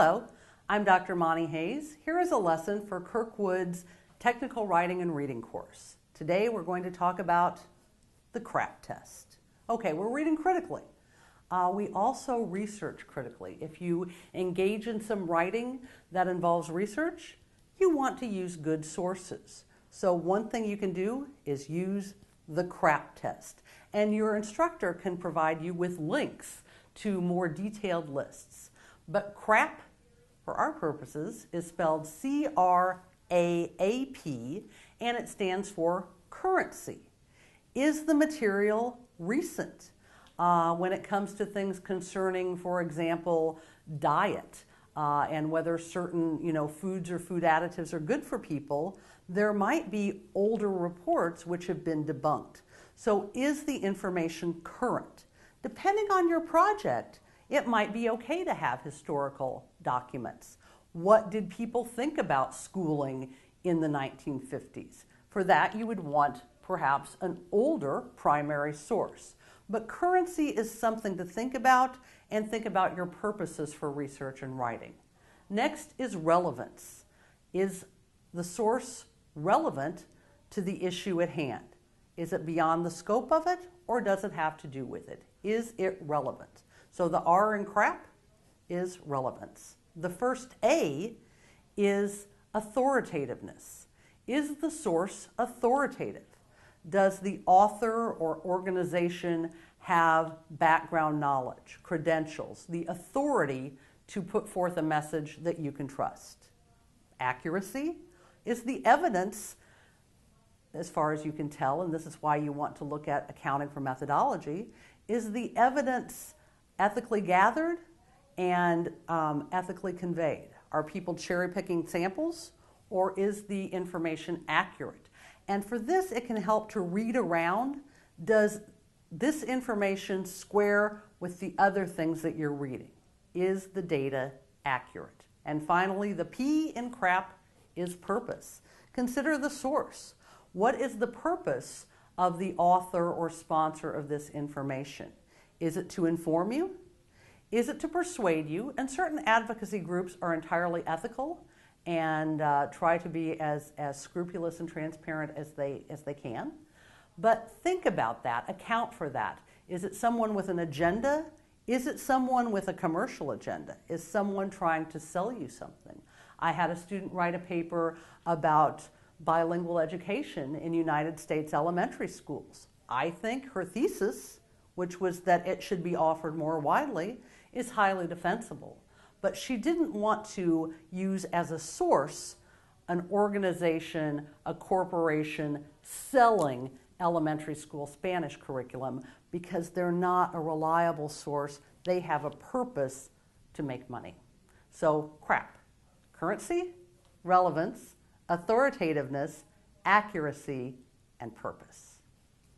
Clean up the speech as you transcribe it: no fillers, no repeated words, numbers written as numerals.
Hello, I'm Dr. Monty Hayes. Here is a lesson for Kirkwood's Technical Writing and Reading course. Today we're going to talk about the CRAAPtest test. Okay, we're reading critically. We also research critically. If you engage in some writing that involves research, you want to use good sources. So one thing you can do is use the CRAAPtest test, and your instructor can provide you with links to more detailed lists. But CRAAP, for our purposes, is spelled C-R-A-A-P, and it stands for currency. Is the material recent? When it comes to things concerning, for example, diet, and whether certain foods or food additives are good for people, there might be older reports which have been debunked. So is the information current? Depending on your project, it might be okay to have historical documents. What did people think about schooling in the 1950s? For that, you would want perhaps an older primary source. But currency is something to think about, and think about your purposes for research and writing. Next is relevance. Is the source relevant to the issue at hand? Is it beyond the scope of it, or does it have to do with it? Is it relevant? So the R in CRAAP is relevance. The first A is authoritativeness. Is the source authoritative? Does the author or organization have background knowledge, credentials, the authority to put forth a message that you can trust? Accuracy is the evidence, as far as you can tell, and this is why you want to look at accounting for methodology, is the evidence ethically gathered and ethically conveyed? Are people cherry-picking samples, or is the information accurate? And for this, it can help to read around. Does this information square with the other things that you're reading? Is the data accurate? And finally, the P in CRAAP is purpose. Consider the source. What is the purpose of the author or sponsor of this information? Is it to inform you? Is it to persuade you? And certain advocacy groups are entirely ethical and try to be as scrupulous and transparent as they can. But think about that, account for that. Is it someone with an agenda? Is it someone with a commercial agenda? Is someone trying to sell you something? I had a student write a paper about bilingual education in United States elementary schools. I think her thesis, which was that it should be offered more widely, is highly defensible. But she didn't want to use as a source an organization, a corporation selling elementary school Spanish curriculum, because they're not a reliable source. They have a purpose to make money. So CRAAP, currency, relevance, authoritativeness, accuracy, and purpose.